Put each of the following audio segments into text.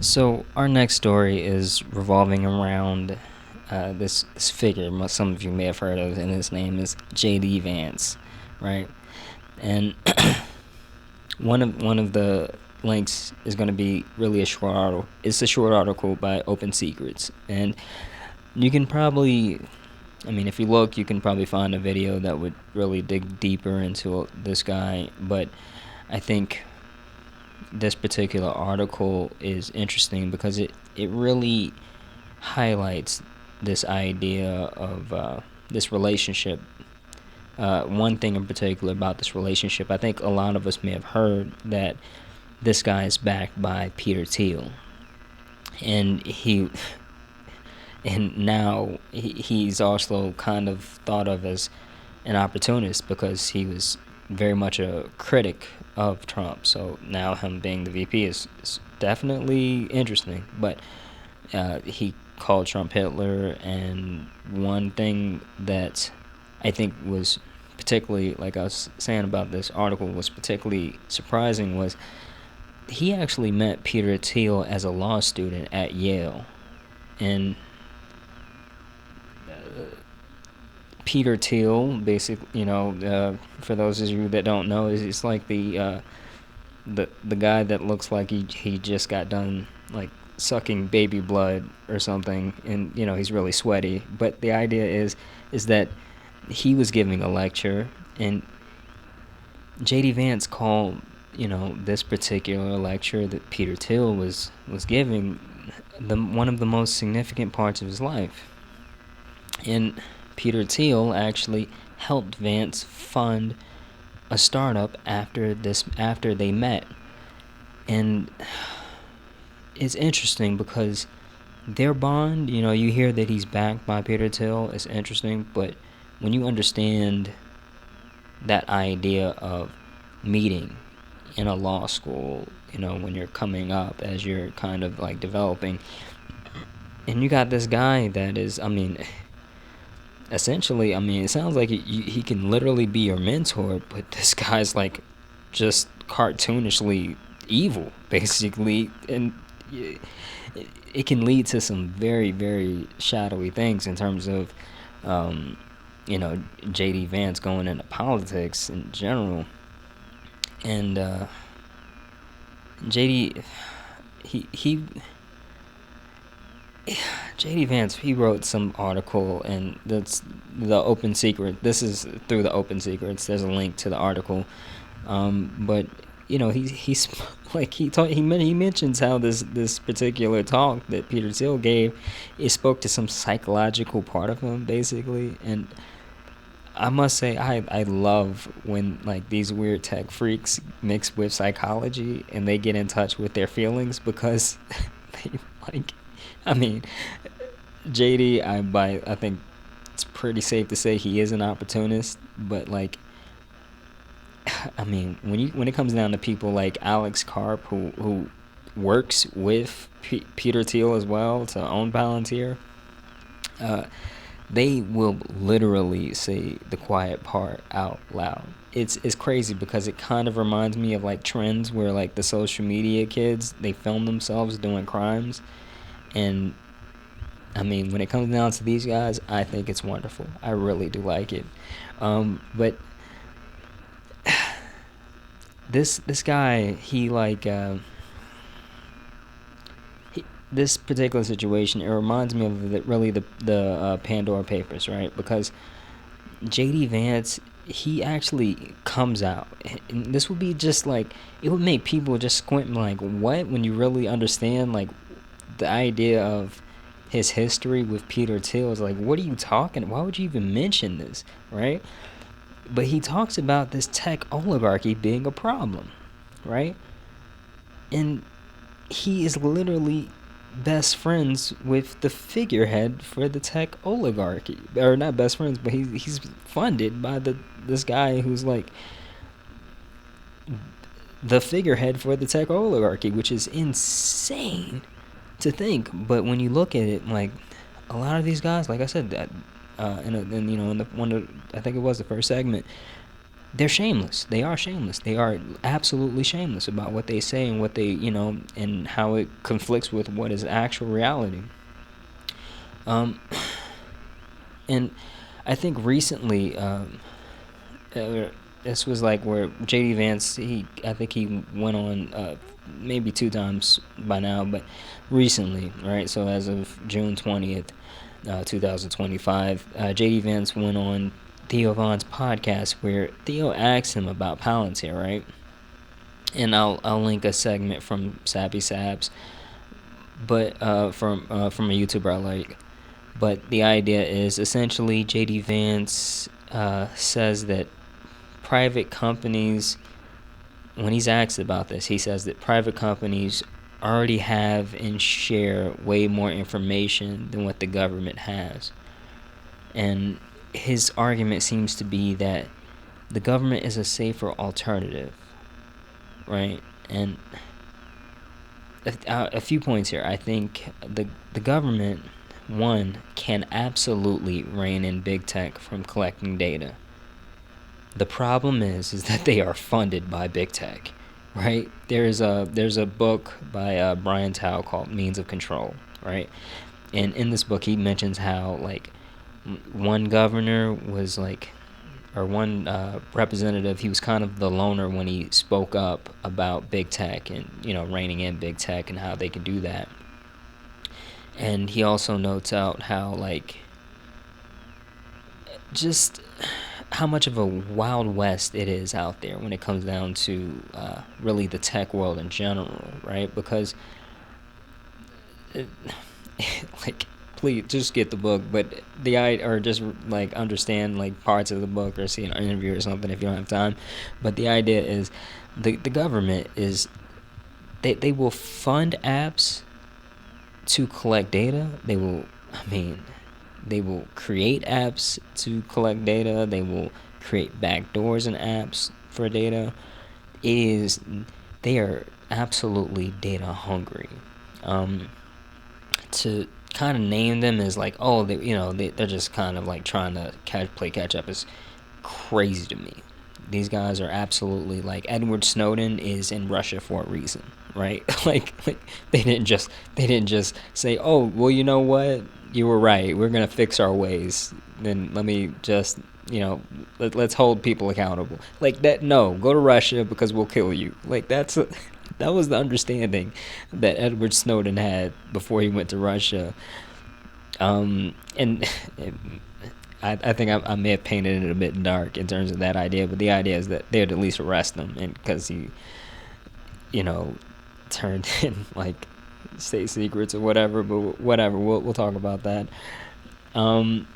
So our next story is revolving around this figure some of you may have heard of, and his name is JD Vance, right? And one of the links is going to be really a short article. It's a short article by Open Secrets, and you can probably, I mean, if you look, you can probably find a video that would really dig deeper into this guy. But I think this particular article is interesting because it really highlights this idea of this relationship. One thing in particular about this relationship, I think a lot of us may have heard that this guy is backed by Peter Thiel, and now he's also kind of thought of as an opportunist because he was very much a critic of Trump. So now him being the VP is definitely interesting. But he called Trump Hitler, and one thing that I think was particularly, like I was saying about this article, was particularly surprising was he actually met Peter Thiel as a law student at Yale. And Peter Thiel, basically, for those of you that don't know, is like the guy that looks like he just got done like sucking baby blood or something, and he's really sweaty. But the idea is that he was giving a lecture, and JD Vance called this particular lecture that Peter Thiel was giving one of the most significant parts of his life. And Peter Thiel actually helped Vance fund a startup after they met. And it's interesting because their bond, you hear that he's backed by Peter Thiel, it's interesting, but when you understand that idea of meeting in a law school, when you're coming up as you're kind of like developing, and you got this guy that is, essentially, it sounds like he can literally be your mentor, but this guy's like just cartoonishly evil, basically, and it can lead to some very, very shadowy things in terms of, JD Vance going into politics in general, and JD, he JD Vance, he wrote some article, and that's the Open Secret. This is through the Open Secrets. There's a link to the article, but he's like he mentions how this particular talk that Peter Thiel gave, it spoke to some psychological part of him, basically. And I must say, I love when like these weird tech freaks mix with psychology and they get in touch with their feelings, because they like, I mean, JD, I think it's pretty safe to say he is an opportunist, but like, when it comes down to people like Alex Karp, who works with Peter Thiel as well to own Palantir, they will literally say the quiet part out loud. It's crazy because it kind of reminds me of like trends where like the social media kids, they film themselves doing crimes. And when it comes down to these guys, I think it's wonderful. I really do like it. But this guy, he like this particular situation, it reminds me of the Pandora Papers, right? Because JD Vance, he actually comes out, and this would be just like, it would make people just squint like, what, when you really understand like the idea of his history with Peter Thiel. Is like, what are you talking? Why would you even mention this, right? But he talks about this tech oligarchy being a problem, right? And he is literally best friends with the figurehead for the tech oligarchy, or not best friends, but he's funded by this guy who's like the figurehead for the tech oligarchy, which is insane to think. But when you look at it, like, a lot of these guys, like I said, that in the one, I think it was the first segment, they're shameless. They are shameless. They are absolutely shameless about what they say and what they, and how it conflicts with what is actual reality. Um, and I think recently, this was like where JD Vance, I think he went on maybe 2 times by now, but recently, right? So as of June 20th, 2025, JD Vance went on Theo Von's podcast where Theo asked him about Palantir, right? And I'll link a segment from Sappy Saps, but from a YouTuber I like. But the idea is essentially JD Vance says that private companies, when he's asked about this, he says that private companies already have and share way more information than what the government has. And his argument seems to be that the government is a safer alternative, right? And a few points here. I think the government, one, can absolutely rein in big tech from collecting data. The problem is that they are funded by big tech, right? There's a book by Brian Tao called Means of Control, right? And in this book, he mentions how like one governor was like, or one representative, he was kind of the loner when he spoke up about big tech and reining in big tech and how they could do that. And he also notes out how like just how much of a wild west it is out there when it comes down to really the tech world in general, right? Because it, like, please just get the book, but or just like understand like parts of the book or see an interview or something if you don't have time. But the idea is the government is they will fund apps to collect data. They will create apps to collect data. They will create backdoors in apps for data. They are absolutely data hungry. To kind of name them as like, oh, they're just kind of like trying to play catch up is crazy to me. These guys are absolutely like Edward Snowden is in Russia for a reason, right? like they didn't just say, oh, well, you know what, you were right, we're gonna fix our ways, then let me just let's hold people accountable like that. No, go to Russia because we'll kill you. Like that was the understanding that Edward Snowden had before he went to Russia. And I think I may have painted it a bit dark in terms of that idea, but the idea is that they would at least arrest him, and because he, turned in like state secrets or whatever. But whatever, we'll talk about that. But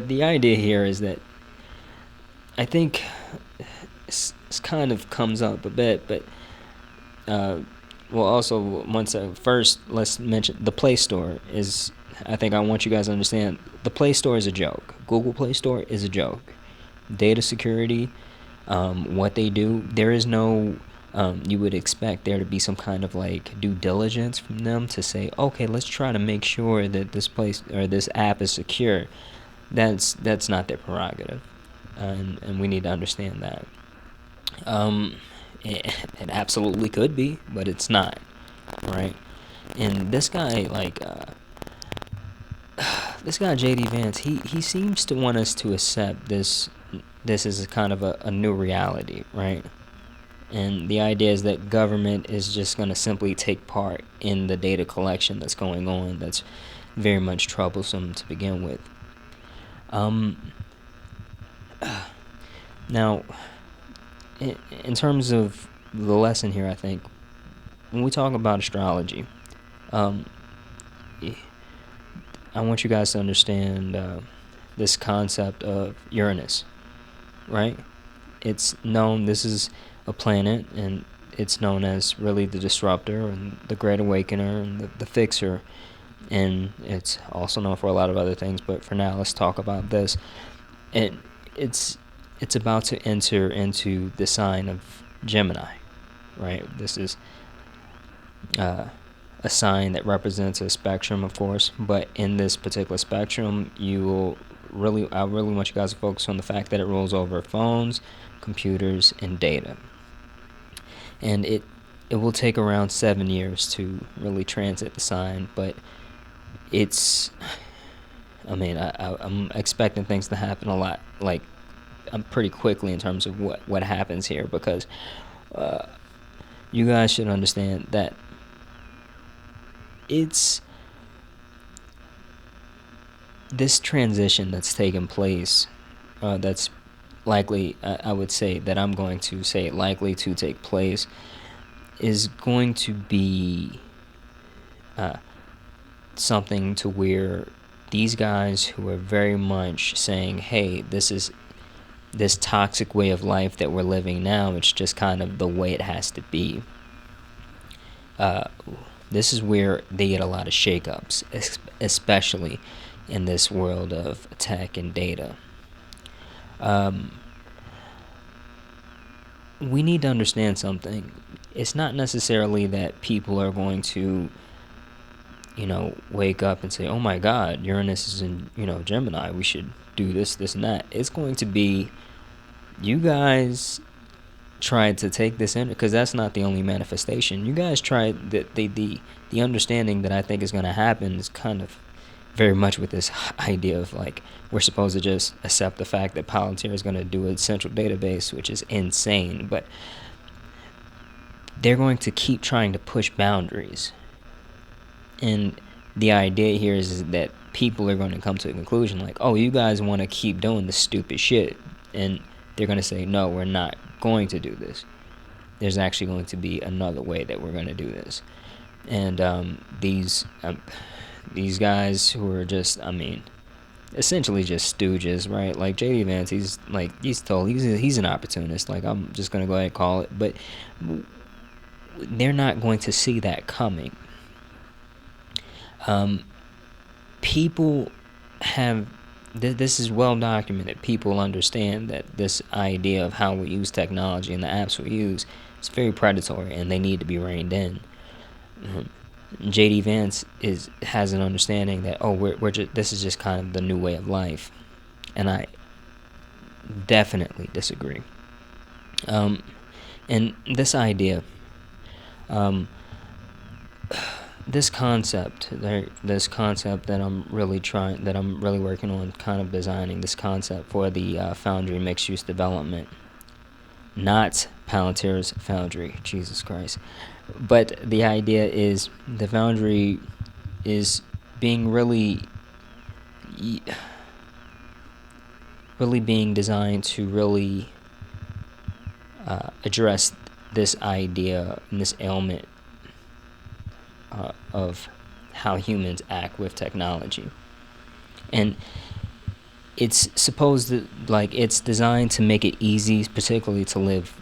the idea here is that I think it's kind of comes up a bit, but well, also first let's mention the Play Store is. I think I want you guys to understand the Play Store is a joke. Google Play Store is a joke. Data security, what they do, there is no. You would expect there to be some kind of like due diligence from them to say, okay, let's try to make sure that this place or this app is secure. That's not their prerogative, and we need to understand that. It absolutely could be, but it's not, right? And this guy, like, this guy JD Vance, he seems to want us to accept this is a kind of a new reality, right? And the idea is that government is just going to simply take part in the data collection that's going on that's very much troublesome to begin with. Now, in terms of the lesson here, I think, when we talk about astrology, I want you guys to understand this concept of Uranus, right? It's known, this is a planet, and it's known as really the disruptor and the great awakener and the fixer, and it's also known for a lot of other things, but for now let's talk about this. And it's about to enter into the sign of Gemini, right? This is a sign that represents a spectrum, of course, but in this particular spectrum you will I really want you guys to focus on the fact that it rolls over phones, computers, and data. And it will take around 7 years to really transit the sign, but it's, I mean, I'm expecting things to happen a lot, like, pretty quickly in terms of what happens here, because you guys should understand that it's this transition that's taken place, that's likely, I would say that I'm going to say likely to take place, is going to be something to where these guys who are very much saying, hey, this toxic way of life that we're living now, it's just kind of the way it has to be. This is where they get a lot of shakeups, especially in this world of tech and data. We need to understand something. It's not necessarily that people are going to, wake up and say, oh my God, Uranus is in, Gemini, we should do this, this, and that. It's going to be, you guys tried to take this in, because that's not the only manifestation. You guys tried, the understanding that I think is going to happen is kind of very much with this idea of, like, we're supposed to just accept the fact that Palantir is going to do a central database, which is insane, but they're going to keep trying to push boundaries. And the idea here is that people are going to come to a conclusion like, oh, you guys want to keep doing this stupid shit. And they're going to say, no, we're not going to do this. There's actually going to be another way that we're going to do this. And these guys who are just, essentially just stooges, right? Like JD Vance, he's an opportunist. Like, I'm just going to go ahead and call it. But they're not going to see that coming. People have, this is well documented. People understand that this idea of how we use technology and the apps we use is very predatory, and they need to be reined in. JD Vance has an understanding that, this is just kind of the new way of life, and I definitely disagree. And this idea, this concept that I'm really working on, kind of designing this concept for the Foundry mixed use development, not Palantir's Foundry, Jesus Christ. But the idea is the Foundry is being really being designed to really address this idea and this ailment of how humans act with technology. And it's supposed to, it's designed to make it easy, particularly to live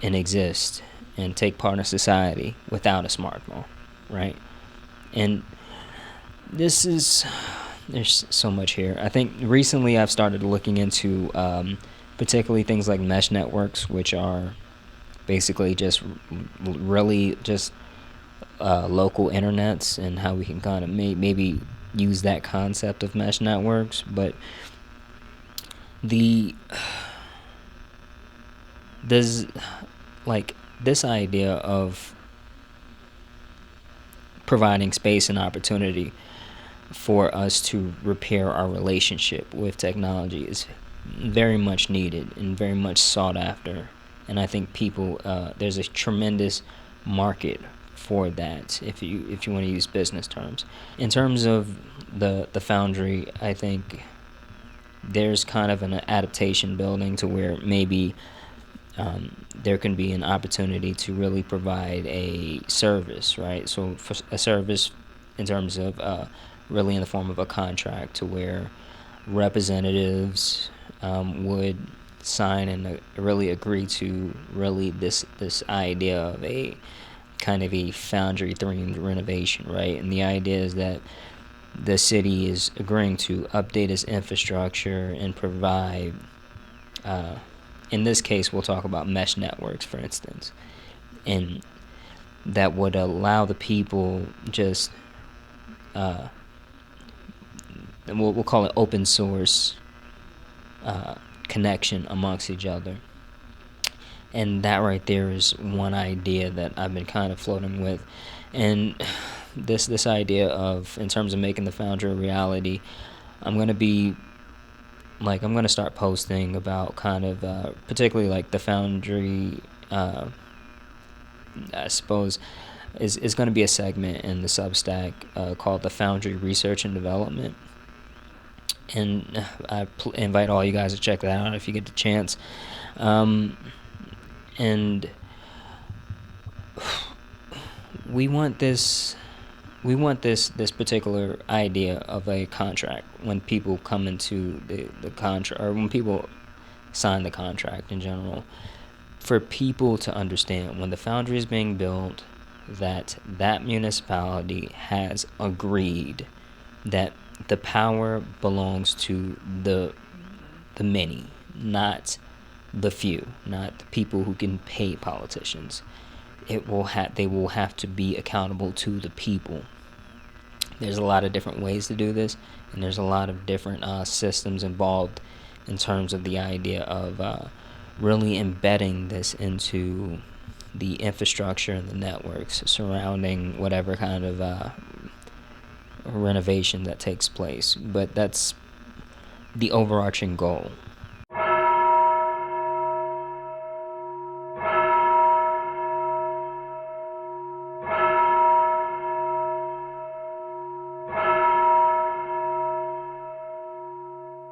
and exist and take part in society without a smartphone, right? And there's so much here. I think recently I've started looking into particularly things like mesh networks, which are basically just really just local internets, and how we can kind of maybe use that concept of mesh networks. But this idea of providing space and opportunity for us to repair our relationship with technology is very much needed and very much sought after. And I think people, there's a tremendous market for that, if you want to use business terms. In terms of the Foundry, I think there's kind of an adaptation building to where maybe there can be an opportunity to really provide a service, right? So for a service in terms of really in the form of a contract, to where representatives would sign and really agree to really this idea of a kind of a Foundry themed renovation, right? And the idea is that the city is agreeing to update its infrastructure and provide, in this case, we'll talk about mesh networks, for instance, and that would allow the people just, we'll call it open source connection amongst each other. And that right there is one idea that I've been kind of floating with. And this idea of, in terms of making the Foundry a reality, I'm going to be I'm going to start posting about kind of particularly like the Foundry, I suppose is going to be a segment in the Substack called the Foundry Research and Development. And I invite all you guys to check that out if you get the chance. And we want this particular idea of a contract when people come into the contract, or when people sign the contract in general, for people to understand when the foundry is being built that that municipality has agreed that the power belongs to the many, not the few, not the people who can pay politicians. They will have to be accountable to the people. There's a lot of different ways to do this, and there's a lot of different systems involved in terms of the idea of really embedding this into the infrastructure and the networks surrounding whatever kind of renovation that takes place. But that's the overarching goal.